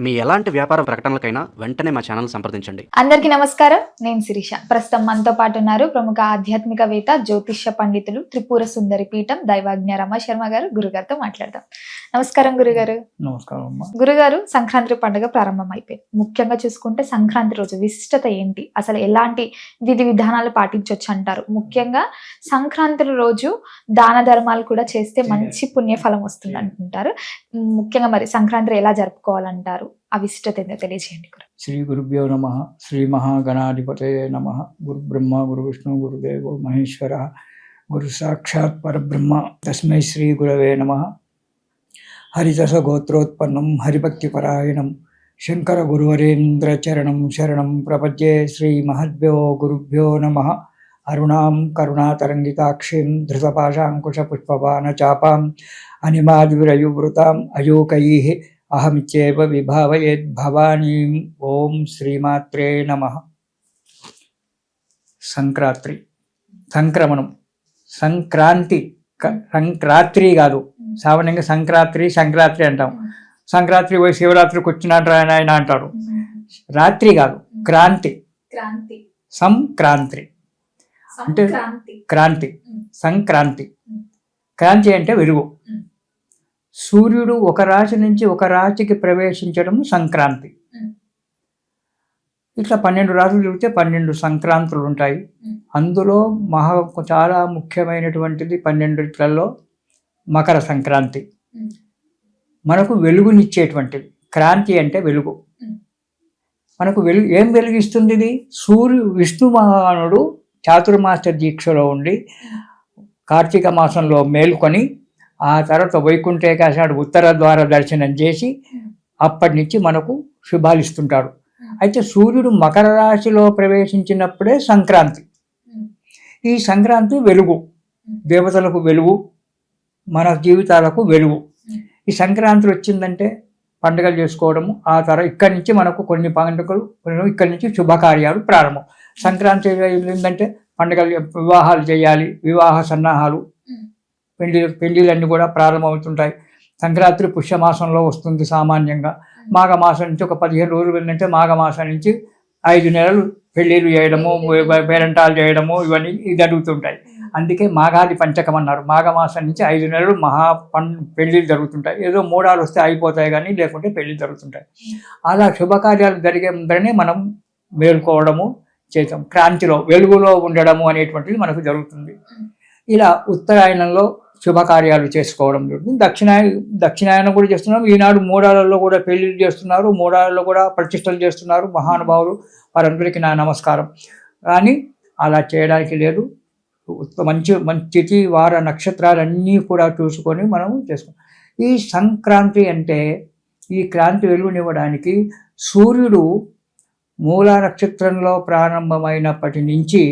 మీ ఎలాంటి వ్యాపార ప్రకటనలకైనా వెంటనే మా ఛానల్ సంప్రదించండి. అందరికీ నమస్కారం. నేను శిరీష. ప్రస్తుతం మనతో పాటు ఉన్నారు ప్రముఖ ఆధ్యాత్మికవేత్త, జ్యోతిష్య పండితులు, త్రిపుర సుందరి పీఠం దైవాజ్ఞ రమ శర్మ గారు. గురుగారితో మాట్లాడదాం. నమస్కారం గురుగారు. నమస్కారం అమ్మా. గురుగారు, సంక్రాంతి పండుగ ప్రారంభం అయిపోయింది. ముఖ్యంగా చూసుకుంటే సంక్రాంతి రోజు విశిష్టత ఏంటి, అసలు ఎలాంటి విధి విధానాలు పాటించవచ్చు అంటారు? ముఖ్యంగా సంక్రాంతి రోజు దాన ధర్మాలు కూడా చేస్తే మంచి పుణ్యఫలం వస్తుంది అంటుంటారు. ముఖ్యంగా మరి సంక్రాంతి ఎలా జరుపుకోవాలంటారు? ఆ విశిష్టత ఏంటో తెలియజేయండి గురు. శ్రీ గురుభ్యో నమః. శ్రీ మహాగణాధిపతయే నమః. గురు బ్రహ్మ గురు విష్ణు గురుదేవో మహేశ్వర గురు సాక్షాత్ పరబ్రహ్మ తస్మై శ్రీ గురవే నమః. హరిదస గోత్రోత్పన్నం హరిభక్తి పరాయణం శంకర గురువరేంద్ర చరణం శరణం ప్రపద్యే. శ్రీ మహద్భ్యో గురుభ్యో నమః. అరుణాం కరుణాతరంగితాక్షీం ధృతపాశాంకుశ పుష్పపాన చాపాం అనిమాద్విరయువృతాం అయోకైః అహమిత్యేవ విభావయేద్ భవానీం. ఓం శ్రీమాత్రే నమః. సంక్రాంతి, సంక్రమణం, సంక్రాంతి, సంక్రాంతి కాదు, సామాన్యంగా సంక్రాంతి అంటాం. సంక్రాంతి పోయి శివరాత్రికి వచ్చినట్టు ఆయన అంటారు. రాత్రి కాదు, క్రాంతి. సంక్రాంతి అంటే క్రాంతి. సంక్రాంతి, క్రాంతి అంటే వెలుగు. సూర్యుడు ఒక రాశి నుంచి ఒక రాశికి ప్రవేశించడం సంక్రాంతి. ఇట్లా 12 రాశులు చూస్తే 12 సంక్రాంతులు ఉంటాయి. అందులో చాలా ముఖ్యమైనటువంటిది 12లలో మకర సంక్రాంతి. మనకు వెలుగునిచ్చేటువంటిది. క్రాంతి అంటే వెలుగు. మనకు ఏం వెలుగిస్తుంది ఇది? విష్ణు భగవానుడు చాతుర్మాస దీక్షలో ఉండి కార్తీక మాసంలో మేలుకొని ఆ తర్వాత వైకుంఠ ఏకాదశి నాడు ఉత్తర ద్వార దర్శనం చేసి అప్పటి నుంచి మనకు శుభాలిస్తుంటాడు. అయితే సూర్యుడు మకర రాశిలో ప్రవేశించినప్పుడే సంక్రాంతి. ఈ సంక్రాంతి వెలుగు, దేవతలకు వెలుగు, మన జీవితాలకు వెలుగు. ఈ సంక్రాంతి వచ్చిందంటే పండుగలు చేసుకోవడము, ఆ తర్వాత ఇక్కడి నుంచి మనకు కొన్ని పండుగలు, ఇక్కడి నుంచి శుభకార్యాలు ప్రారంభం. సంక్రాంతి ఏంటంటే పండుగలు, వివాహాలు చేయాలి, వివాహ సన్నాహాలు, పెళ్లిళ్ళన్నీ కూడా ప్రారంభమవుతుంటాయి. సంక్రాంతి పుష్యమాసంలో వస్తుంది సామాన్యంగా. మాఘమాసం నుంచి ఒక 15 రోజులు ఏంటంటే మాఘమాసం నుంచి 5 నెలలు పెళ్ళిళ్ళు చేయడము, పేరంటాలు చేయడము, ఇవన్నీ జరుగుతుంటాయి. అందుకే మాఘాది పంచకం అన్నారు. మాఘమాసం నుంచి 5 నెలలు పెళ్ళిళ్ళు జరుగుతుంటాయి. ఏదో మూడాలు వస్తే అయిపోతాయి, కానీ లేకుంటే పెళ్ళిళ్ళు జరుగుతుంటాయి. అలా శుభకార్యాలు జరిగే ముందరనే మనం మేల్కోవడము చేస్తాం. క్రాంతిలో, వెలుగులో ఉండడము అనేటువంటిది మనకు జరుగుతుంది. ఇలా ఉత్తరాయణంలో శుభకార్యాలు చేసుకోవడం జరుగుతుంది. దక్షిణాయనం కూడా చేస్తున్నాం. ఈనాడు మూడాలలో కూడా పెళ్లిళ్ళు చేస్తున్నారు, మూడాలలో కూడా ప్రతిష్టలు చేస్తున్నారు మహానుభావులు. వారందరికీ నా నమస్కారం. కానీ అలా చేయడానికి లేదు. మంచి తిథి, వార, నక్షత్రాలన్నీ కూడా చూసుకొని మనం చేసుకుంటాం. ఈ సంక్రాంతి అంటే ఈ క్రాంతి వెలుగునివ్వడానికి సూర్యుడు మూలా నక్షత్రంలో ప్రారంభమైనప్పటి నుంచి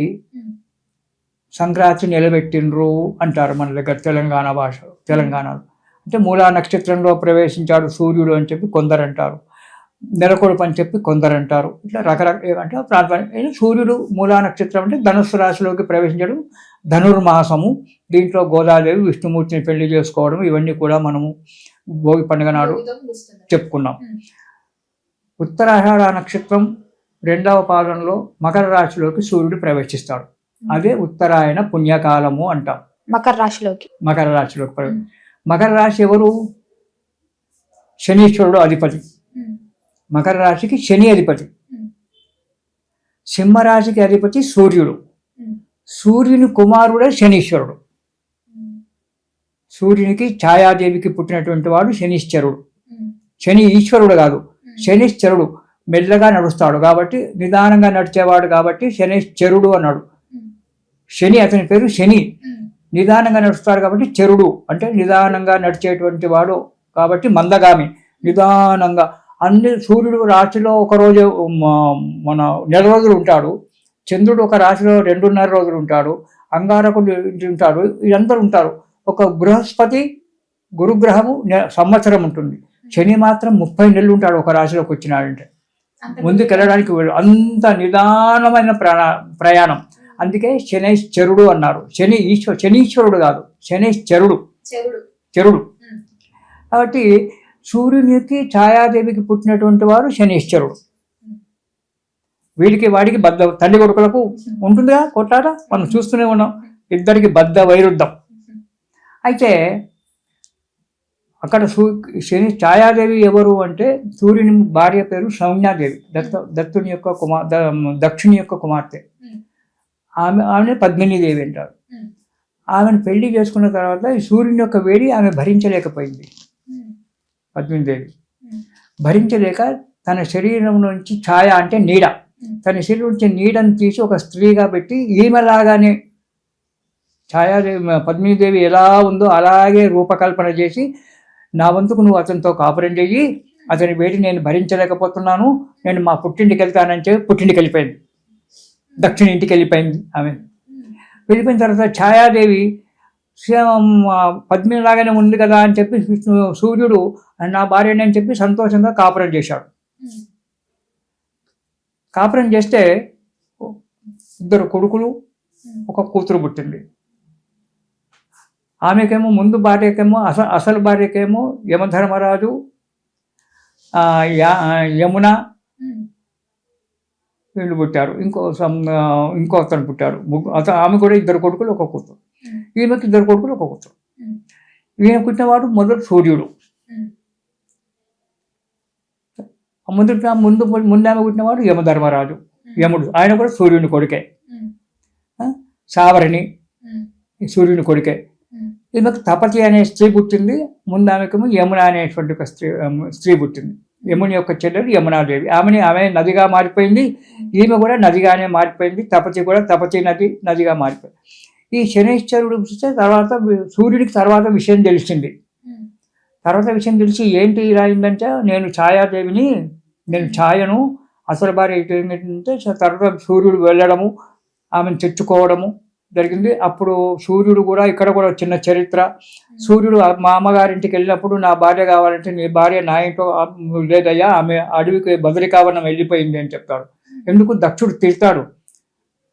సంక్రాంతి నిలబెట్టిండ్రు అంటారు మన దగ్గర తెలంగాణలో. అంటే మూలా నక్షత్రంలో ప్రవేశించాడు సూర్యుడు అని చెప్పి కొందరు అంటారు, నెలకొడుపు అని చెప్పి కొందరు అంటారు. ఇట్లా రకరకాల అంటే ప్రాంతాలు. సూర్యుడు మూలా నక్షత్రం అంటే ధనుస్సు రాశిలోకి ప్రవేశించడం ధనుర్మాసము. దీంట్లో గోదాదేవి విష్ణుమూర్తిని పెళ్లి చేసుకోవడం, ఇవన్నీ కూడా మనము భోగి పండుగ నాడు చెప్పుకున్నాం. ఉత్తరాషాఢ నక్షత్రం 2వ పాదంలో మకర రాశిలోకి సూర్యుడు ప్రవేశిస్తాడు. అదే ఉత్తరాయణ పుణ్యకాలము అంటాం. మకర రాశిలోకి మకర రాశి ఎవరు? శనీశ్వరుడు అధిపతి. మకర రాశికి శని అధిపతి. సింహరాశికి అధిపతి సూర్యుడు. సూర్యుని కుమారుడే శనీశ్వరుడు. సూర్యునికి ఛాయాదేవికి పుట్టినటువంటి వాడు శనీశ్వరుడు. శని ఈశ్వరుడు కాదు, శనీశ్వరుడు. మెల్లగా నడుస్తాడు కాబట్టి, నిదానంగా నడిచేవాడు కాబట్టి శనీశ్వరుడు అన్నాడు. శని, అతని పేరు శని. నిదానంగా నడుస్తాడు కాబట్టి చెరుడు, అంటే నిదానంగా నడిచేటువంటి వాడు కాబట్టి మందగామి. నిదానంగా సూర్యుడు రాశిలో ఒకరోజు నెల రోజులు ఉంటాడు. చంద్రుడు ఒక రాశిలో 2.5 రోజులు ఉంటాడు. అంగారకుడు ఉంటాడు. ఇదంతా ఉంటారు. ఒక బృహస్పతి గురుగ్రహము సంవత్సరం ఉంటుంది. శని మాత్రం 30 నెలలు ఉంటాడు ఒక రాశిలోకి వచ్చినాడంటే. ముందుకెళ్ళడానికి అంత నిదానమైన ప్రయాణం. అందుకే శనైశ్చరుడు అన్నారు. శనీశ్వరుడు కాదు, శనైశ్చరుడు. చెరుడు. కాబట్టి సూర్యునికి ఛాయాదేవికి పుట్టినటువంటి వారు శనీశ్వరుడు. వీడికి వాడికి బద్ధ తల్లి కొడుకులకు ఉంటుందిగా కొట్లాట, మనం చూస్తూనే ఉన్నాం. ఇద్దరికి బద్ధ వైరుద్ధం. అయితే అక్కడ శని ఛాయాదేవి ఎవరు అంటే సూర్యుని భార్య పేరు సౌమ్యాదేవి, దత్తుని యొక్క దక్షిణి యొక్క కుమార్తె. ఆమె పద్మినీదేవి అంటారు. ఆమెను పెళ్లి చేసుకున్న తర్వాత ఈ సూర్యుని యొక్క వేడి ఆమె భరించలేకపోయింది. పద్మినీదేవి భరించలేక తన శరీరం నుంచి ఛాయ అంటే నీడ, తన శరీరం నుంచి నీడను తీసి ఒక స్త్రీగా పెట్టి ఈమెలాగానే ఛాయాదేవి పద్మినీదేవి ఎలా ఉందో అలాగే రూపకల్పన చేసి, నా వంతుకు నువ్వు అతనితో కాపురం చెయ్యి, అతని వేడి నేను భరించలేకపోతున్నాను, నేను మా పుట్టింటికి వెళ్తానని చెప్పి పుట్టింటికి వెళ్ళిపోయింది. దక్షిణ ఇంటికి వెళ్ళిపోయింది. ఆమె వెళ్ళిపోయిన తర్వాత ఛాయాదేవి పద్మినిలాగానే ఉంది కదా అని చెప్పి సూర్యుడు నా భార్యని అని చెప్పి సంతోషంగా కాపురం చేశాడు. కాపురం చేస్తే 2 కొడుకులు, 1 కూతురు పుట్టింది. ఆమెకేమో ముందు భార్యకేమో అసలు భార్యకేమో యమధర్మరాజు, యమున వీళ్ళు పుట్టారు. ఇంకో అతను పుట్టాడు. ఆమె కూడా 2 కొడుకులు 1 కూతురు. ఈమెకి 2 కొడుకులు 1 కూతురు. ఈయన పుట్టినవాడు మొదటి సూర్యుడు. ముందు ఆమె పుట్టినవాడు యమధర్మరాజు, యముడు. ఆయన కూడా సూర్యుని కొడుకే. సావరణి సూర్యుని కొడుకే. ఈమెకు తపతి అనే స్త్రీ పుట్టింది. ముందు ఆమెకేమో యమున అనేటువంటి ఒక స్త్రీ పుట్టింది. యముని యొక్క చెల్లెలు యమునాదేవి. ఆమె నదిగా మారిపోయింది. ఈమె కూడా నదిగానే మారిపోయింది. తపతి కూడా తపతి నదిగా మారిపోయింది. ఈ శనీశ్వరుడు తర్వాత సూర్యుడికి తర్వాత విషయం తెలిసింది. తెలిసి ఏంటి ఇలా అయిందంటే, నేను ఛాయాదేవిని, నేను ఛాయను, అసలు భార్య ఏంటంటే తర్వాత సూర్యుడు వెళ్ళడము, ఆమెను తెచ్చుకోవడము జరిగింది. అప్పుడు సూర్యుడు కూడా ఇక్కడ కూడా చిన్న చరిత్ర. సూర్యుడు మా అమ్మగారింటికి వెళ్ళినప్పుడు నా భార్య కావాలంటే, నీ భార్య నా ఇంట్లో లేదయ్యా, ఆమె అడవికి బదరికావనం వెళ్ళిపోయింది అని చెప్తాడు. ఎందుకు దక్షుడు తిడతాడు,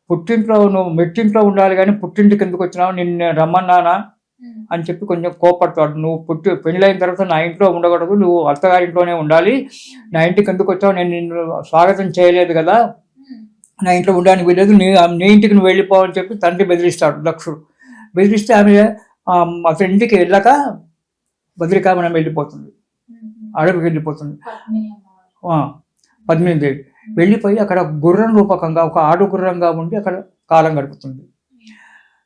పుట్టింట్లో నువ్వు మెట్టింట్లో ఉండాలి కానీ పుట్టింటికి ఎందుకు వచ్చినావు, నిన్ను రమ్మన్నానా అని చెప్పి కొంచెం కోపడతాడు. నువ్వు పెళ్ళైన తర్వాత నా ఇంట్లో ఉండకూడదు, నువ్వు అత్తగారింట్లోనే ఉండాలి, నా ఇంటికి ఎందుకు వచ్చావు, నేను నిన్ను స్వాగతం చేయలేదు కదా, నా ఇంట్లో ఉండడానికి వెళ్ళలేదు, నీ ఇంటికి నువ్వు వెళ్ళిపోవని చెప్పి తండ్రి బెదిరిస్తాడు దక్షుడు. బెదిరిస్తే ఆమె అతని ఇంటికి వెళ్ళాక బద్రికావనం వెళ్ళిపోతుంది, అడవికి వెళ్ళిపోతుంది. పద్మినీదేవి వెళ్ళిపోయి అక్కడ గుర్రం రూపకంగా ఒక ఆడు గుర్రంగా ఉండి అక్కడ కాలం గడుపుతుంది.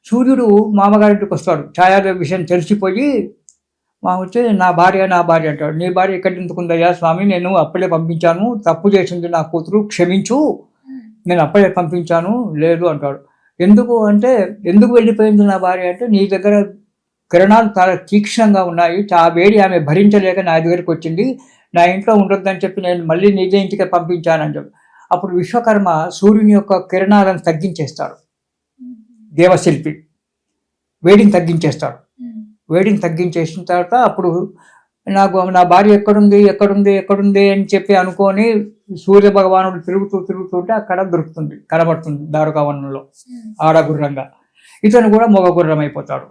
సూర్యుడు మామగారింటికి వస్తాడు. ఛాయాదేవి విషయం తెలిసిపోయి వచ్చి నా భార్య అంటాడు. నీ భార్య ఎక్కడి ఎందుకుందయ్యా స్వామి, నేను అప్పుడే పంపించాను, తప్పు చేసింది నా కూతురు, క్షమించు, నేను అప్పుడే పంపించాను, లేదు అంటాడు. ఎందుకు అంటే, ఎందుకు వెళ్ళిపోయింది నా భార్య అంటే, నీ దగ్గర కిరణాలు చాలా తీక్షణంగా ఉన్నాయి, ఆ వేడి ఆమె భరించలేక నా దగ్గరికి వచ్చింది, నా ఇంట్లో ఉండొద్దని చెప్పి నేను మళ్ళీ నిజ ఇంటికి పంపించానని చెప్పి. అప్పుడు విశ్వకర్మ సూర్యుని యొక్క కిరణాలను తగ్గించేస్తాడు. దేవశిల్పి వేడిని తగ్గించేస్తాడు. వేడిని తగ్గించేసిన తర్వాత అప్పుడు నా భార్య ఎక్కడుంది అని చెప్పి అనుకొని సూర్య భగవానుడు తిరుగుతుంటే అక్కడ దొరుకుతుంది, కనబడుతుంది దారుకావనంలో ఆడగుర్రంగా. ఇతను కూడా మగ గుర్రం అయిపోతాడు.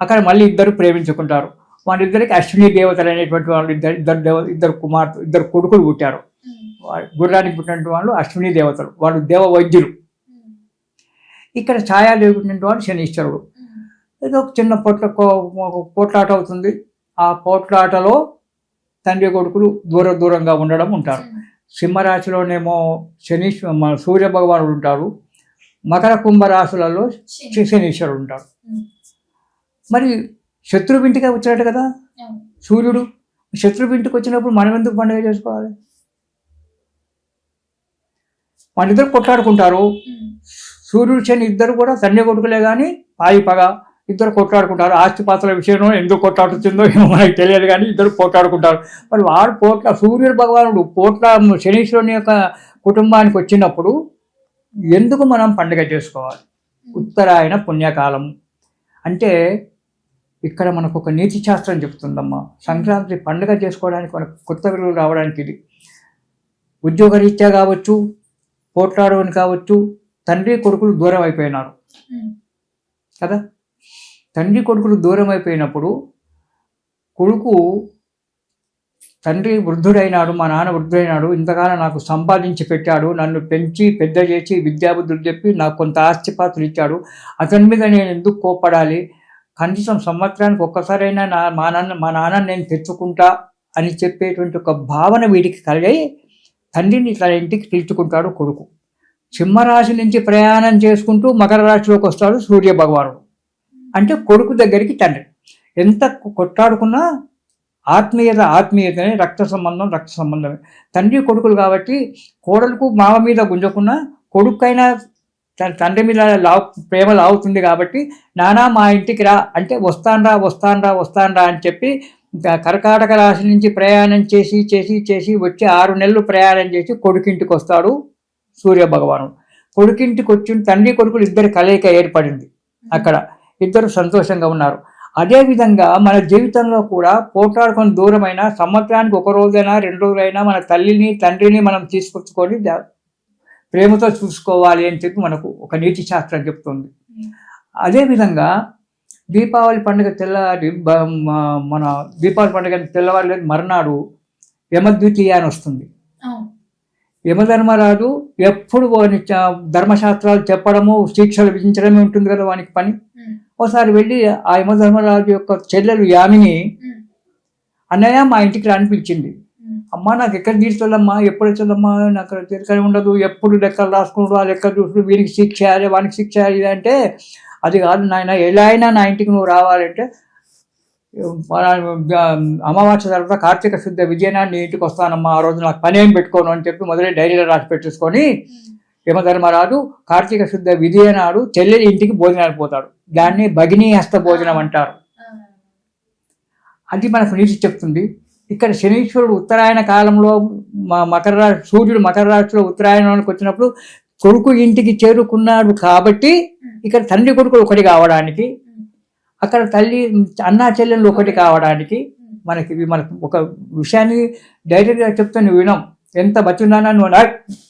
అక్కడ మళ్ళీ ఇద్దరు ప్రేమించుకుంటారు. వాళ్ళిద్దరికి అశ్విని దేవతలు అనేటువంటి వాళ్ళు ఇద్దరు కొడుకులు పుట్టారు. గుర్రానికి పుట్టినటువంటి వాళ్ళు అశ్విని దేవతలు, వాళ్ళు దేవ వైద్యులు. ఇక్కడ ఛాయాదేవి పుట్టినటువంటి వాడు శనీశ్వరుడు. ఏదో ఒక చిన్న పోట్లాట అవుతుంది. ఆ పోట్లాటలో తండ్రి కొడుకులు దూరంగా ఉండడం ఉంటారు. సింహరాశిలోనేమో సూర్య భగవానుడు ఉంటారు, మకర కుంభ రాశులలో శనీశ్వరుడు ఉంటారు. మరి శత్రువింటికి వచ్చాడు కదా సూర్యుడు. శత్రువింటికి వచ్చినప్పుడు మనం ఎందుకు పండుగ చేసుకోవాలి? వాళ్ళిద్దరు కొట్లాడుకుంటారు. సూర్యుడు శని ఇద్దరు కూడా తండ్రి కొడుకులే కానీ పగ ఇద్దరు కొట్లాడుకుంటారు. ఆస్తిపాత్రల విషయంలో ఎందుకు కొట్లాడుతుందో ఏమో మనకు తెలియదు కానీ ఇద్దరు పోట్లాడుకుంటారు. మరి వాడు సూర్యుడు భగవానుడు శనీశ్వరుని యొక్క కుటుంబానికి వచ్చినప్పుడు ఎందుకు మనం పండుగ చేసుకోవాలి? ఉత్తరాయణ పుణ్యకాలం అంటే ఇక్కడ మనకు ఒక నీతి శాస్త్రం చెప్తుందమ్మా. సంక్రాంతి పండుగ చేసుకోవడానికి మనకు కొత్త విలువలు రావడానికి ఇది ఉద్యోగరీత్యా కావచ్చు, పోట్లాడవని కావచ్చు, తండ్రి కొడుకులు దూరం అయిపోయినారు కదా. తండ్రి కొడుకులు దూరం అయిపోయినప్పుడు కొడుకు తండ్రి వృద్ధుడైనాడు, మా నాన్న వృద్ధుడైనాడు, ఇంతకాలం నాకు సంపాదించి పెట్టాడు, నన్ను పెంచి పెద్ద చేసి విద్యాబుద్ధులు చెప్పి నాకు కొంత ఆస్తిపాతులు ఇచ్చాడు, అతని మీద నేను ఎందుకు కోప్పడాలి, కనీసం సంవత్సరానికి ఒక్కసారైనా మా నాన్న నేను తెచ్చుకుంటా అని చెప్పేటువంటి ఒక భావన వీడికి కలిగి తండ్రిని తన ఇంటికి పిలుచుకుంటాడు కొడుకు. సింహరాశి నుంచి ప్రయాణం చేసుకుంటూ మకర రాశిలోకి వస్తాడు సూర్య భగవానుడు. అంటే కొడుకు దగ్గరికి తండ్రి ఎంత కొట్టాడుకున్నా ఆత్మీయతనే, రక్త సంబంధమే. తండ్రి కొడుకులు కాబట్టి కోడలకు మామ మీద గుంజకున్నా కొడుకైనా తండ్రి మీద ప్రేమ లాగుతుంది కాబట్టి నానా మా ఇంటికి రా అంటే వస్తాన్రా అని చెప్పి కర్కాటక రాశి నుంచి ప్రయాణం చేసి వచ్చి 6 నెలలు ప్రయాణం చేసి కొడుకింటికి వస్తాడు సూర్య భగవానుడు. కొడుకింటికి వచ్చి తండ్రి కొడుకులు ఇద్దరు కలయిక ఏర్పడింది. అక్కడ ఇద్దరు సంతోషంగా ఉన్నారు. అదేవిధంగా మన జీవితంలో కూడా పోట్లాడుకొని దూరమైన సంవత్సరానికి 1 రోజైనా 2 రోజులైనా మన తల్లిని తండ్రిని మనం తీసుకొచ్చుకొని ప్రేమతో చూసుకోవాలి అని చెప్పి మనకు ఒక నీతి శాస్త్రం చెప్తుంది. అదేవిధంగా దీపావళి పండుగ మన దీపావళి పండుగ తెల్లవారు మర్నాడు యమద్వితీయ అని వస్తుంది. యమధర్మరాజు ఎప్పుడు ధర్మశాస్త్రాలు చెప్పడము, శిక్షలు విధించడమే ఉంటుంది కదా వానికి పని. ఒకసారి వెళ్ళి ఆ యమధర్మరాజు యొక్క చెల్లెలు యామిని, అన్నయ్య మా ఇంటికి అనిపించింది, అమ్మ నాకు ఎక్కడ తీర్చదమ్మా, ఎప్పుడు వచ్చదమ్మా, నాకు తీర్చనే ఉండదు, ఎప్పుడు లెక్కలు రాసుకుంటూ ఆ లెక్కలు చూస్తూ వీరికి శిక్ష చేయాలి వానికి శిక్ష చేయాలి అంటే, అది కాదు నాయన, ఎలా అయినా నా ఇంటికి నువ్వు రావాలంటే అమావాస్య తర్వాత కార్తీక శుద్ధ విజయనాన్ని నీ ఇంటికి వస్తానమ్మా, ఆ రోజు నాకు పని ఏం పెట్టుకోను అని చెప్పి మొదలై డైరీలో రాసి పెట్టేసుకొని యమధర్మరాజు కార్తీక శుద్ధ విజయనాడు చెల్లెలి ఇంటికి భోజనానికి పోతాడు. దాన్ని భగినీ హస్త భోజనం అంటారు. అది మనకు నీతి చెప్తుంది. ఇక్కడ శనీశ్వరుడు ఉత్తరాయణ కాలంలో సూర్యుడు మకర రాశిలో ఉత్తరాయణానికి వచ్చినప్పుడు కొడుకు ఇంటికి చేరుకున్నాడు కాబట్టి ఇక్కడ తండ్రి కొడుకులు ఒకటి కావడానికి, అక్కడ తల్లి అన్నా చెల్లెళ్ళు ఒకటి కావడానికి మనకు ఒక విషయాన్ని డైరెక్ట్గా చెప్తే నువ్వు వినం. ఎంత బచ్చున్నానా నువ్వు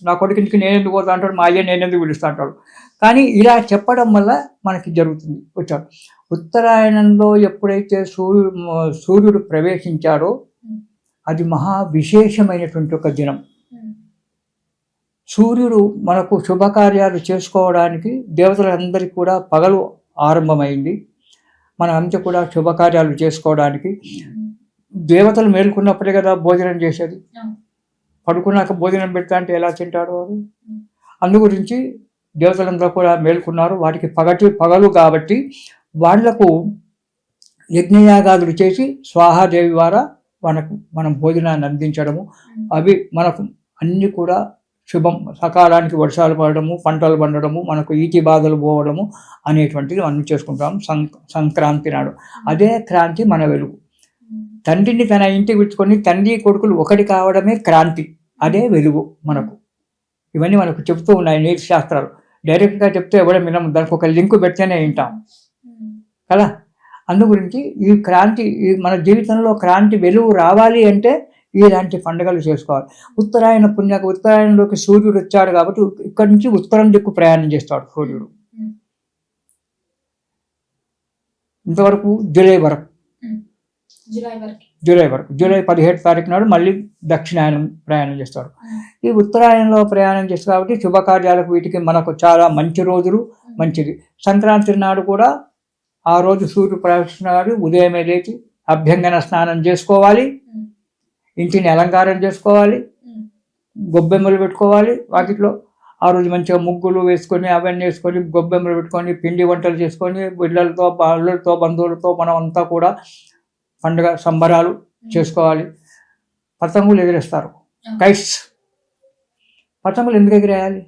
నా కొడుకింటికి నేను ఎందుకు పోతా అంటాడు, మా అయ్య నేను ఎందుకు పిలుస్తా అంటాడు. కానీ ఇలా చెప్పడం వల్ల మనకి జరుగుతుంది. వచ్చాడు ఉత్తరాయణంలో ఎప్పుడైతే సూర్యుడు ప్రవేశించాడో అది మహా విశేషమైనటువంటి ఒక దినం. సూర్యుడు మనకు శుభకార్యాలు చేసుకోవడానికి దేవతలందరికీ కూడా పగలు ఆరంభమైంది. మన అంతా కూడా శుభకార్యాలు చేసుకోవడానికి దేవతలు మేల్కొన్నప్పుడే కదా భోజనం చేసేది. పడుకున్నాక భోజనం పెడతా అంటే ఎలా తింటాడు వాడు? అందు గురించి దేవతలందరూ కూడా మేల్కొన్నారు. వాటికి పగలు కాబట్టి వాళ్లకు యజ్ఞయాగాదులు చేసి స్వాహాదేవి ద్వారా మనం భోజనాన్ని అందించడము, అవి మనకు అన్ని కూడా శుభం, సకాలానికి వర్షాలు పడడము, పంటలు పండడము, మనకు ఈతి బాధలు పోవడము అనేటువంటిది మనం చేసుకుంటాం సంక్రాంతి నాడు. అదే క్రాంతి మన వెలుగు. తండ్రిని తన ఇంటికి పెట్టుకొని తండ్రి కొడుకులు ఒకటి కావడమే క్రాంతి, అదే వెలుగు మనకు. ఇవన్నీ మనకు చెప్తూ ఉన్నాయి నీతి శాస్త్రాలు. డైరెక్ట్గా చెప్తే ఎవడం వినము, దానికి ఒక లింక్ పెడితేనే వింటాం కదా. అందు గురించి ఈ క్రాంతి, మన జీవితంలో క్రాంతి వెలుగు రావాలి అంటే ఇలాంటి పండుగలు చేసుకోవాలి. ఉత్తరాయణంలోకి సూర్యుడు వచ్చాడు కాబట్టి ఇక్కడి నుంచి ఉత్తరం దిక్కు ప్రయాణం చేస్తాడు సూర్యుడు. ఇంతవరకు జూలై వరకు, జూలై 17 తారీఖు నాడు మళ్ళీ దక్షిణాయనం ప్రయాణం చేస్తాడు. ఈ ఉత్తరాయణంలో ప్రయాణం చేస్తాడు కాబట్టి శుభకార్యాలకు వీటికి మనకు చాలా మంచి రోజులు, మంచిది. సంక్రాంతి నాడు కూడా ఆ రోజు సూర్యుడు ప్రవేశిస్తున్నాడు. ఉదయమే లేచి అభ్యంగన స్నానం చేసుకోవాలి, ఇంటిని అలంకారం చేసుకోవాలి, గొబ్బెమ్మలు పెట్టుకోవాలి వాకిట్లో. ఆ రోజు మంచిగా ముగ్గులు వేసుకొని అవన్నీ వేసుకొని గొబ్బెమ్మలు పెట్టుకొని పిండి వంటలు చేసుకొని పిల్లలతో బంధువులతో మనం అంతా కూడా పండుగ సంబరాలు చేసుకోవాలి. పతంగులు ఎగిరేస్తారు, కైట్స్. పతంగులు ఎందుకు ఎగిరేయాలి?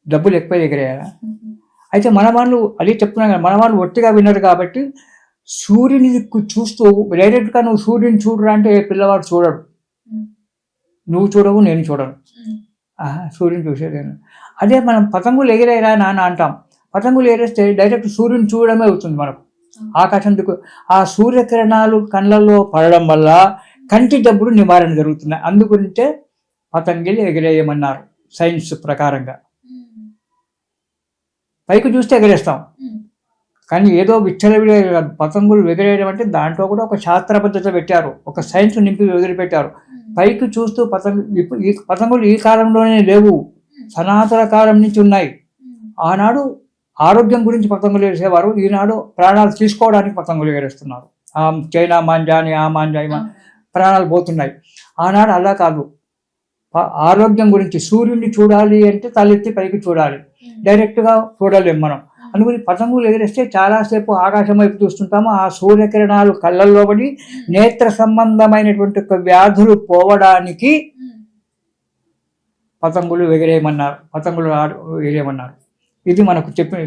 డబ్బులు ఎక్కువ ఎగిరేయాలా? అయితే మన వాళ్ళు అదే చెప్తున్నాం కదా, మన వాళ్ళు ఒట్టిగా వినరు కాబట్టి సూర్యుని చూస్తూ డైరెక్ట్గా నువ్వు సూర్యుని చూడరా అంటే పిల్లవాడు చూడడు. నువ్వు చూడవు, నేను చూడను, సూర్యుని చూసేదేను. అదే మనం పతంగులు ఎగిరేరా నాన్న అంటాం. పతంగులు ఎగిరేస్తే డైరెక్ట్ సూర్యుని చూడడమే అవుతుంది మనకు. ఆకాశం దిక్కు ఆ సూర్యకిరణాలు కళ్ళల్లో పడడం వల్ల కంటి జబ్బులు నివారణ జరుగుతున్నాయి. అందుగురించే పతంగిలు ఎగిరేయమన్నారు సైన్స్ ప్రకారంగా. పైకి చూస్తే ఎగరేస్తాం, కానీ ఏదో విచ్చలవిడే పతంగులు ఎగిరేయడం అంటే దాంట్లో కూడా ఒక శాస్త్ర పద్ధతి పెట్టారు, ఒక సైన్స్ నింపి వదిలిపెట్టారు. పైకి చూస్తూ ఇప్పుడు ఈ పతంగులు ఈ కాలంలోనే లేవు, సనాతన కాలం నుంచి ఉన్నాయి. ఆనాడు ఆరోగ్యం గురించి పతంగులు వేసేవారు, ఈనాడు ప్రాణాలు తీసుకోవడానికి పతంగులు ఎగరేస్తున్నారు. చైనా మాంజా అని ఆ మాంజా ప్రాణాలు పోతున్నాయి. ఆనాడు అలా కాదు, ఆరోగ్యం గురించి సూర్యుడిని చూడాలి అంటే తలెత్తి పైకి చూడాలి, డైరెక్ట్గా చూడలేము మనం. అందుకని పతంగులు ఎగరేస్తే చాలాసేపు ఆకాశం వైపు చూస్తుంటాము. ఆ సూర్యకిరణాలు కళ్ళల్లో పడి నేత్ర సంబంధమైనటువంటి వ్యాధులు పోవడానికి పతంగులు ఎగరేయమన్నారు. ఇది మనకు చెప్పిన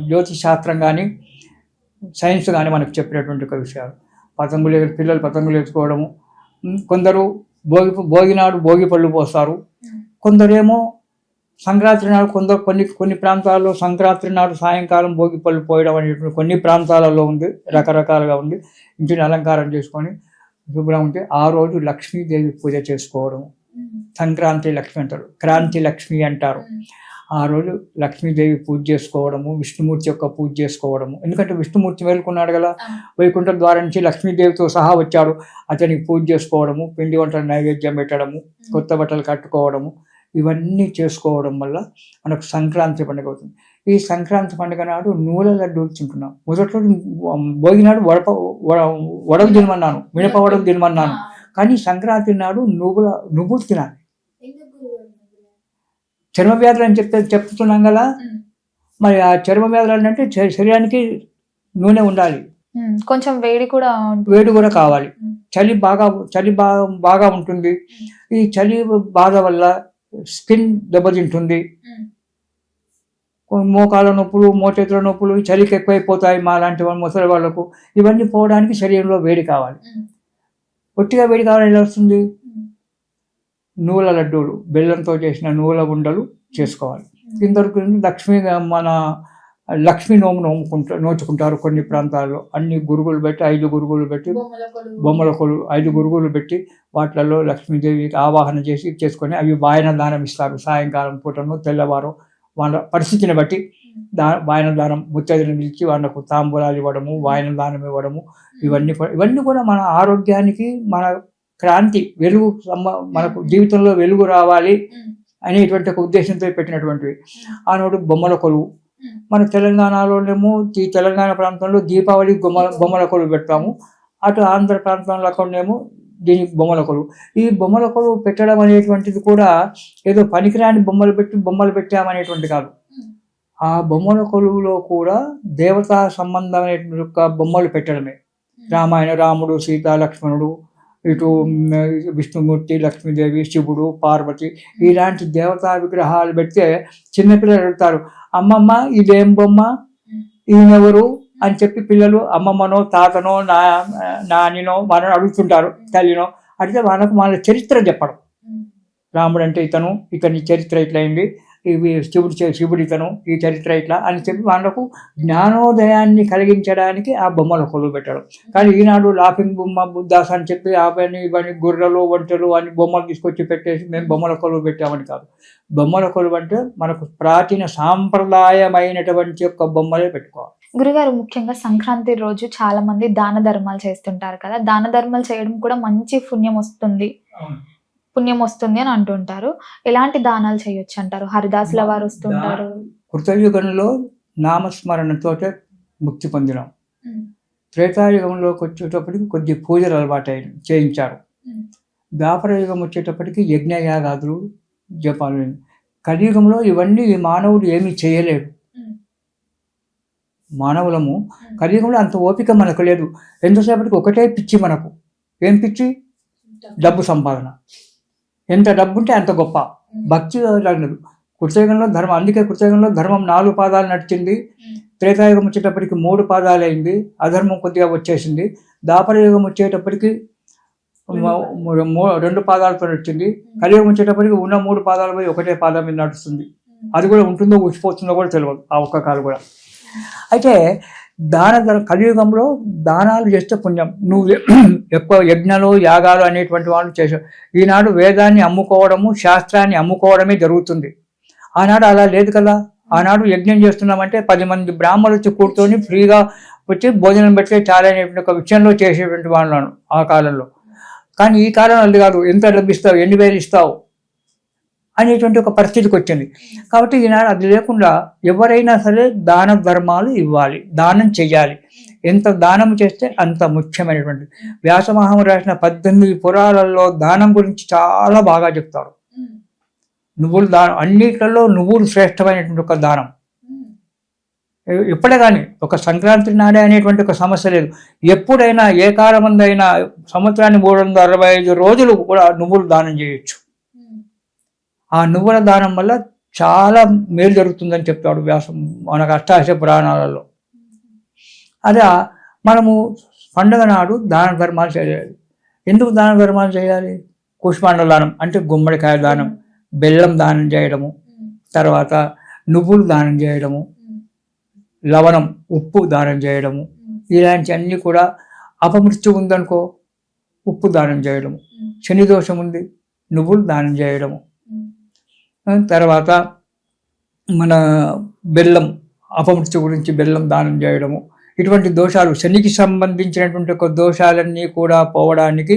జ్యోతిష్ శాస్త్రం కానీ సైన్స్ కానీ మనకు చెప్పినటువంటి ఒక విషయాలు. పిల్లలు పతంగులు ఎత్తుకోవడము, కొందరు భోగి నాడు భోగి పళ్ళు పోస్తారు, కొందరేమో సంక్రాంతి నాడు కొన్ని ప్రాంతాల్లో సంక్రాంతి నాడు సాయంకాలం భోగి పళ్ళు పోయడం అనేటువంటి కొన్ని ప్రాంతాలలో ఉంది, రకరకాలుగా ఉంది. ఇంటిని అలంకారం చేసుకొని శుభ్రం ఉంటే ఆ రోజు లక్ష్మీదేవి పూజ చేసుకోవడం. సంక్రాంతి లక్ష్మి అంటారు, క్రాంతి లక్ష్మి అంటారు. ఆ రోజు లక్ష్మీదేవి పూజ చేసుకోవడము, విష్ణుమూర్తి యొక్క పూజ చేసుకోవడము. ఎందుకంటే విష్ణుమూర్తి మేలుకున్నాడు కదా, వైకుంఠ ద్వారం నుంచి లక్ష్మీదేవితో సహా వచ్చాడు. అతనికి పూజ చేసుకోవడము, పిండి వంటలు నైవేద్యం పెట్టడము, కొత్త బట్టలు కట్టుకోవడము, ఇవన్నీ చేసుకోవడం వల్ల మనకు సంక్రాంతి పండుగ అవుతుంది. ఈ సంక్రాంతి పండుగ నాడు నువ్వుల లడ్డూలు తింటున్నాం. మొదట్లో భోగి నాడు వడలు తినమన్నాను, మినప వడలు తినమన్నాను. కానీ సంక్రాంతి నాడు నువ్వులు తినాలి. చర్మ వ్యాధులు అని చెప్తున్నాం కదా, మరి ఆ చర్మ వ్యాధులు అంటే శరీరానికి నూనె ఉండాలి, కొంచెం వేడి కూడా కావాలి. చలి బాగా ఉంటుంది. ఈ చలి బాధ వల్ల స్కిన్ దెబ్బతింటుంది. మోకాల నొప్పులు, మోచేతుల నొప్పులు చలికి ఎక్కువైపోతాయి మా లాంటి ముసలి వాళ్ళకు. ఇవన్నీ పోవడానికి శరీరంలో వేడి కావాలి. ఒట్టిగా వేడి కావాలి ఎలా వస్తుంది? నువ్వుల లడ్డూలు, బెల్లంతో చేసిన నువ్వుల ఉండలు చేసుకోవాలి. ఇంతవరకు మన లక్ష్మీ నోచుకుంటారు కొన్ని ప్రాంతాల్లో. అన్ని గురుగులు పెట్టి 5 గురుగులు పెట్టి బొమ్మల కొలు 5 గురుగులు పెట్టి వాటిలలో లక్ష్మీదేవికి ఆవాహన చేసుకొని అవి వాయన దానం ఇస్తారు. సాయంకాలం పూటను తెల్లవారు వాళ్ళ పరిస్థితిని బట్టి వాయన దానం ముత్తైదులను పిలిచి వాళ్ళకు తాంబూలాలు ఇవ్వడము, వాయన దానం ఇవ్వడము, ఇవన్నీ కూడా మన ఆరోగ్యానికి, మన క్రాంతి వెలుగు, మనకు జీవితంలో వెలుగు రావాలి అనేటువంటి ఒక ఉద్దేశంతో పెట్టినటువంటివి. ఆనాడు బొమ్మల కొలువు. మన తెలంగాణలోనేమో ఈ తెలంగాణ ప్రాంతంలో దీపావళి బొమ్మల కొలువు పెడతాము. అటు ఆంధ్ర ప్రాంతంలో అక్కడనేమో దీనికి బొమ్మల కొలువు. ఈ బొమ్మల కొలువు పెట్టడం అనేటువంటిది కూడా ఏదో పనికిరాని బొమ్మలు పెట్టామనేటువంటి కాదు. ఆ బొమ్మల కొలువులో కూడా దేవతా సంబంధమైనటువంటి బొమ్మలు పెట్టడమే. రాముడు, సీత, లక్ష్మణుడు, ఇటు విష్ణుమూర్తి, లక్ష్మీదేవి, శివుడు, పార్వతి, ఇలాంటి దేవతా విగ్రహాలు పెడితే చిన్నపిల్లలు అడుగుతారు, అమ్మమ్మ ఇదేం బొమ్మ, ఈయనెవరు అని చెప్పి పిల్లలు అమ్మమ్మనో తాతనో నానినో మనని అడుగుతుంటారు, తల్లినో. అడిగితే వాళ్ళ చరిత్ర చెప్పడం. రాముడు అంటే ఇతని చరిత్ర ఇట్లా అయింది, ఇవి శివుడు ఇతను, ఈ చరిత్ర ఇట్లా అని చెప్పి వాళ్ళకు జ్ఞానోదయాన్ని కలిగించడానికి ఆ బొమ్మల కొలువు పెట్టడం. కానీ ఈనాడు లాఫింగ్ బొమ్మ, బుద్ధాస్ అని చెప్పి ఇవన్నీ గుర్రలు, ఒంటెలు అని బొమ్మలు తీసుకొచ్చి పెట్టేసి మేము బొమ్మల కొలువు పెట్టామని కాదు. బొమ్మల కొలువు అంటే మనకు ప్రాచీన సాంప్రదాయమైనటువంటి యొక్క బొమ్మలే పెట్టుకోవాలి. గురుగారు, ముఖ్యంగా సంక్రాంతి రోజు చాలా మంది దాన ధర్మాలు చేస్తుంటారు కదా, దాన ధర్మాలు చేయడం కూడా మంచి పుణ్యం వస్తుంది అని అంటుంటారు. ఎలాంటి దానాలు చేయొచ్చు అంటారు? హరిదాసుల వారు వస్తుంటారు. కృతయుగంలో నామస్మరణతో ముక్తి పొందినాం. త్రేతాయుగంలోకి వచ్చేటప్పటికి కొద్ది పూజలు అలవాటు చేయించారు. ద్వాపర యుగం వచ్చేటప్పటికి యజ్ఞయాగాదులు, జపాలు. కలియుగంలో ఇవన్నీ మానవుడు ఏమీ చేయలేడు. మానవులము కలియుగంలో అంత ఓపిక మనకు లేదు. ఎంతసేపటికి ఒకటే పిచ్చి మనకు. ఏం పిచ్చి? డబ్బు సంపాదన. ఎంత డబ్బు ఉంటే అంత గొప్ప. భక్తి లేదు. కృతయుగంలో ధర్మం, అందుకే కృతయుగంలో ధర్మం 4 పాదాలు నడిచింది. త్రేతాయుగం వచ్చేటప్పటికి 3 పాదాలు అయింది, అధర్మం కొద్దిగా వచ్చేసింది. ద్వాపర యుగం వచ్చేటప్పటికి 2 పాదాలతో నడిచింది. కలియుగం వచ్చేటప్పటికి ఉన్న 3 పాదాలు పోయి ఒకటే పాదం మీద నడుస్తుంది. అది కూడా ఉంటుందో ఊసిపోతుందో కూడా తెలియదు ఆ ఒక్క కాలు కూడా. అయితే కలియుగంలో దానాలు చేస్తే పుణ్యం. నువ్వు ఎక్కువ యజ్ఞాలు, యాగాలు అనేటువంటి వాళ్ళు చేసావు. ఈనాడు వేదాన్ని అమ్ముకోవడము, శాస్త్రాన్ని అమ్ముకోవడమే జరుగుతుంది. ఆనాడు అలా లేదు కదా. ఆనాడు యజ్ఞం చేస్తున్నామంటే 10 మంది బ్రాహ్మణులు వచ్చి కూర్చొని ఫ్రీగా వచ్చి భోజనం పెడితే చాలా అనేటువంటి ఒక విషయంలో చేసేటువంటి వాళ్ళను ఆ కాలంలో. కానీ ఈ కాలంలో అది కాదు, ఎంత లభిస్తావు, ఎన్ని వేలు ఇస్తావు అనేటువంటి ఒక పరిస్థితికి వచ్చింది. కాబట్టి ఈనాడు అది లేకుండా ఎవరైనా సరే దాన ధర్మాలు ఇవ్వాలి, దానం చెయ్యాలి. ఎంత దానం చేస్తే అంత ముఖ్యమైనటువంటి. వ్యాసమహర్షి రాసిన 18 పురాణాలలో దానం గురించి చాలా బాగా చెప్తారు. నువ్వులు దానం, అన్నిట్లలో నువ్వులు శ్రేష్టమైనటువంటి ఒక దానం. ఎప్పుడే కానీ ఒక సంక్రాంతి నాడే అనేటువంటి ఒక సమస్య లేదు. ఎప్పుడైనా ఏ కాలమందైనా సంవత్సరాన్ని 365 రోజులు కూడా నువ్వులు దానం చేయొచ్చు. ఆ నువ్వుల దానం వల్ల చాలా మేలు జరుగుతుందని చెప్తాడు వ్యాసం మనకు అష్టాదశ పురాణాలలో. అదే మనము పండుగ నాడు దాన ధర్మాలు చేయాలి. ఎందుకు దాన ధర్మాలు చేయాలి? కూష్మాండ దానం అంటే గుమ్మడికాయ దానం, బెల్లం దానం చేయడము, తర్వాత నువ్వులు దానం చేయడము, లవణం ఉప్పు దానం చేయడము, ఇలాంటి అన్నీ కూడా. అపమృత్యు ఉందనుకో ఉప్పు దానం చేయడము, శని దోషం ఉంది నువ్వులు దానం చేయడము, తర్వాత మన బెల్లం అపమృత్యు గురించి బెల్లం దానం చేయడము. ఇటువంటి దోషాలు, శనికి సంబంధించినటువంటి ఒక దోషాలన్నీ కూడా పోవడానికి,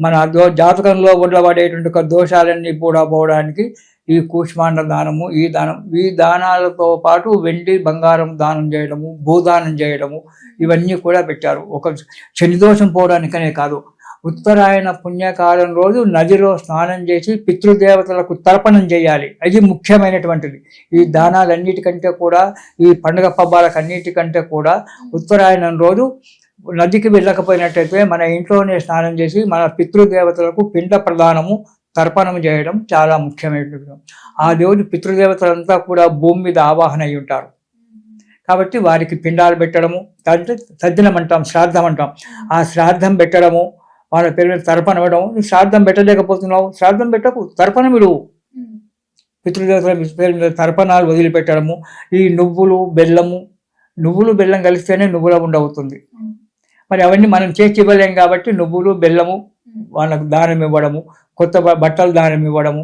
మన జాతకంలో ఉండబడేటువంటి ఒక దోషాలన్నీ కూడా పోవడానికి ఈ కూష్మాండ దానము, ఈ దానాలతో పాటు వెండి బంగారం దానం చేయడము, భూదానం చేయడము, ఇవన్నీ కూడా పెట్టారు. ఒక శని దోషం పోవడానికనే కాదు, ఉత్తరాయణ పుణ్యకాలం రోజు నదిలో స్నానం చేసి పితృదేవతలకు తర్పణం చేయాలి. అది ముఖ్యమైనటువంటిది. ఈ దానాలన్నిటికంటే కూడా, ఈ పండుగ పబ్బాలకన్నిటికంటే కూడా ఉత్తరాయణం రోజు నదికి వెళ్ళకపోయినట్టయితే మన ఇంట్లోనే స్నానం చేసి మన పితృదేవతలకు పిండ ప్రదానము, తర్పణం చేయడం చాలా ముఖ్యమైనటువంటి. ఆ రోజు పితృదేవతలంతా కూడా భూమి మీద ఆవాహన అయి ఉంటారు. కాబట్టి వారికి పిండాలు పెట్టడము, తద్దినం అంటాం, శ్రాద్ధం అంటాం. ఆ శ్రాద్ధం పెట్టడము, వాళ్ళ పేరు మీద తర్పణం ఇవ్వడం. నువ్వు శ్రాద్ధం పెట్టలేకపోతున్నావు, శ్రాద్ధం పెట్టకు, తర్పణం ఇడువు. పితృదేవతల పేరు మీద తర్పణాలు వదిలిపెట్టడము. ఈ నువ్వులు బెల్లం కలిస్తేనే నువ్వుల ఉండవుతుంది. మరి అవన్నీ మనం చేసి ఇవ్వలేం కాబట్టి నువ్వులు బెల్లము వాళ్ళకు దానం ఇవ్వడము, కొత్త బట్టలు దానం ఇవ్వడము,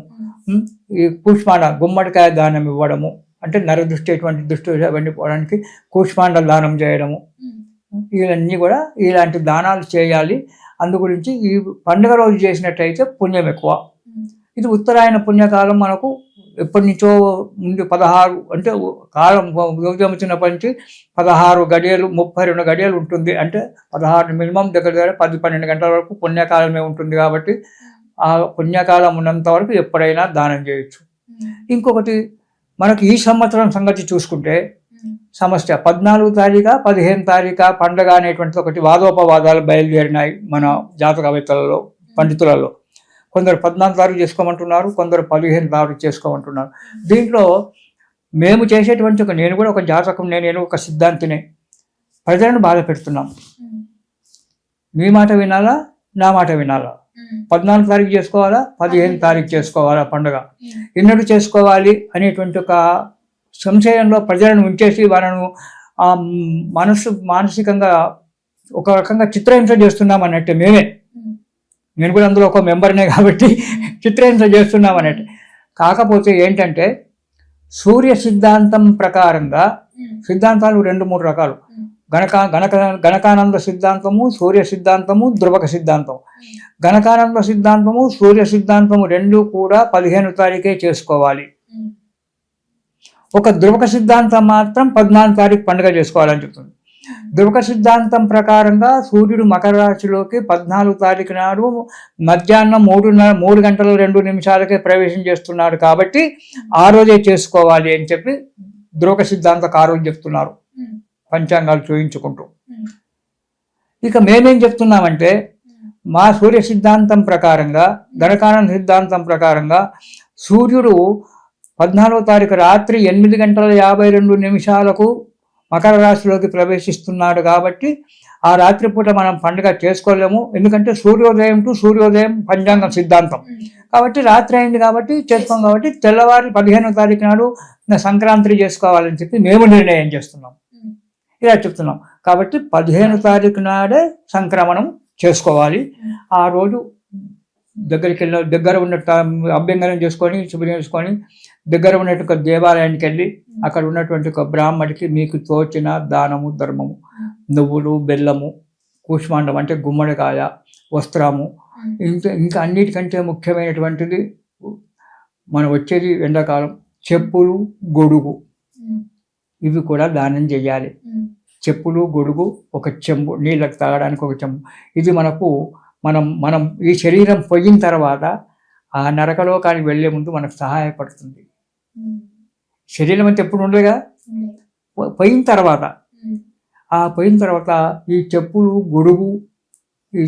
ఈ కూష్మాండ గుమ్మడికాయ దానం ఇవ్వడము, అంటే నరదృష్టి ఎటువంటి దృష్టి అవన్నీ పోవడానికి కూష్మాండ దానం చేయడము, ఇవన్నీ కూడా ఇలాంటి దానాలు చేయాలి. అందు గురించి ఈ పండుగ రోజు చేసినట్టయితే పుణ్యం ఎక్కువ. ఇది ఉత్తరాయణ పుణ్యకాలం మనకు ఎప్పటి నుంచో ముందు 16 అంటే కాలం ఉదయం వచ్చినప్పటి నుంచి 16 గడియలు 32 గడియలు ఉంటుంది. అంటే 16 మినిమం దగ్గర 10-12 గంటల వరకు పుణ్యకాలమే ఉంటుంది. కాబట్టి ఆ పుణ్యకాలం ఉన్నంత వరకు ఎప్పుడైనా దానం చేయొచ్చు. ఇంకొకటి మనకి ఈ సంవత్సరం సంగతి చూసుకుంటే సమస్య 14 తారీఖు 15 తారీఖు పండుగ అనేటువంటిది ఒకటి వాదోపవాదాలు బయలుదేరినాయి మన జాతకవేత్తలలో, పండితులలో. కొందరు 14 తారీఖు చేసుకోమంటున్నారు, కొందరు 15 తారీఖు చేసుకోమంటున్నారు. దీంట్లో మేము చేసేటువంటి నేను కూడా ఒక జాతకం, నేను ఒక సిద్ధాంతినే. ప్రజలను బాధ పెడుతున్నాం. మీ మాట వినాలా, నా మాట వినాలా? 14 తారీఖు చేసుకోవాలా, 15 తారీఖు చేసుకోవాలా పండుగ? ఎన్నడూ చేసుకోవాలి అనేటువంటి ఒక సంశయంలో ప్రజలను ఉంచేసి వాళ్ళను మానసికంగా ఒక రకంగా చిత్రహింస చేస్తున్నాం అన్నట్టు. నేను కూడా అందులో ఒక మెంబర్నే కాబట్టి చిత్రహింస చేస్తున్నాం అన్నట్టు. కాకపోతే ఏంటంటే సూర్య సిద్ధాంతం ప్రకారంగా సిద్ధాంతాలు 2-3 రకాలు. గణకానంద సిద్ధాంతము, సూర్య సిద్ధాంతము, ధ్రువక సిద్ధాంతం. గణకానంద సిద్ధాంతము, సూర్య సిద్ధాంతము రెండు కూడా 15 తారీఖే చేసుకోవాలి. ఒక ధ్రువక సిద్ధాంతం మాత్రం 14 తారీఖు పండుగ చేసుకోవాలని చెప్తుంది. ధ్రువక సిద్ధాంతం ప్రకారంగా సూర్యుడు మకర రాశిలోకి 14 తారీఖు నాడు మధ్యాహ్నం 3 గంటల 2 నిమిషాలకే ప్రవేశం చేస్తున్నాడు. కాబట్టి ఆ రోజే చేసుకోవాలి అని చెప్పి ధ్రువక సిద్ధాంతకారులు చెప్తున్నారు, పంచాంగాలు చూయించుకుంటూ. ఇక మేమేం చెప్తున్నామంటే మా సూర్య సిద్ధాంతం ప్రకారంగా, గణకానంద సిద్ధాంతం ప్రకారంగా సూర్యుడు 14వ తారీఖు రాత్రి 8 గంటల 52 నిమిషాలకు మకర రాశిలోకి ప్రవేశిస్తున్నాడు. కాబట్టి ఆ రాత్రిపూట మనం పండుగ చేసుకోలేము. ఎందుకంటే సూర్యోదయం టు సూర్యోదయం పంచాంగం సిద్ధాంతం. కాబట్టి రాత్రి అయింది కాబట్టి చేసుకోం. కాబట్టి తెల్లవారి 15వ తారీఖు నాడు సంక్రాంతి చేసుకోవాలని చెప్పి మేము నిర్ణయం చేస్తున్నాం, ఇలా చెప్తున్నాం. కాబట్టి 15వ తారీఖు నాడే సంక్రమణం చేసుకోవాలి. ఆ రోజు దగ్గరికి దగ్గర ఉన్న అభ్యంగనం చేసుకొని శుభ్రం చేసుకొని దగ్గర ఉన్నటువంటి ఒక దేవాలయానికి వెళ్ళి అక్కడ ఉన్నటువంటి ఒక బ్రాహ్మడికి మీకు తోచిన దానము ధర్మము, నువ్వులు, బెల్లము, కూష్మాండం అంటే గుమ్మడికాయ, వస్త్రము, ఇంకా అన్నిటికంటే ముఖ్యమైనటువంటిది మనం వచ్చేది ఎండాకాలం, చెప్పులు, గొడుగు, ఇవి కూడా దానం చేయాలి. చెప్పులు, గొడుగు, ఒక చెంబు నీళ్ళకి తాగడానికి ఒక చెంబు. ఇది మనకు మనం ఈ శరీరం పోయిన తర్వాత ఆ నరకలోకానికి వెళ్ళే ముందు మనకు సహాయపడుతుంది. శరీరం అంతా ఎప్పుడు ఉండేగా, పోయిన తర్వాత పోయిన తర్వాత ఈ చెప్పులు, గొడుగు, ఈ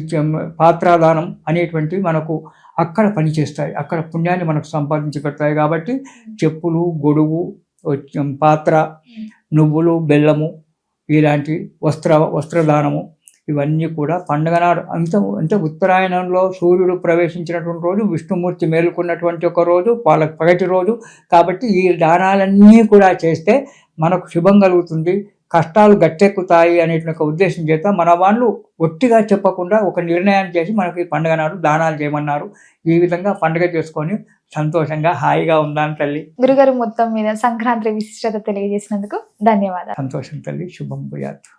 పాత్రాదానం అనేటువంటివి మనకు అక్కడ పనిచేస్తాయి, అక్కడ పుణ్యాన్ని మనకు సంపాదించి పెడతాయి. కాబట్టి చెప్పులు, గొడుగు, పాత్ర, నువ్వులు, బెల్లము, ఇలాంటి వస్త్రదానము ఇవన్నీ కూడా పండుగ నాడు అంటే ఉత్తరాయణంలో సూర్యుడు ప్రవేశించినటువంటి రోజు, విష్ణుమూర్తి మేలుకున్నటువంటి ఒక రోజు, పగటి రోజు. కాబట్టి ఈ దానాలన్నీ కూడా చేస్తే మనకు శుభం కలుగుతుంది, కష్టాలు గట్టెక్కుతాయి అనేటువంటి ఒక ఉద్దేశం చేత మన వాళ్ళు ఒట్టిగా చెప్పకుండా ఒక నిర్ణయాన్ని చేసి మనకి పండుగ నాడు దానాలు చేయమన్నారు. ఈ విధంగా పండుగ చేసుకొని సంతోషంగా హాయిగా ఉందాం తల్లి. గురుగారు మొత్తం మీద సంక్రాంతి విశిష్టత తెలియజేసినందుకు ధన్యవాదాలు. సంతోషం తల్లి, శుభం భూయాత్.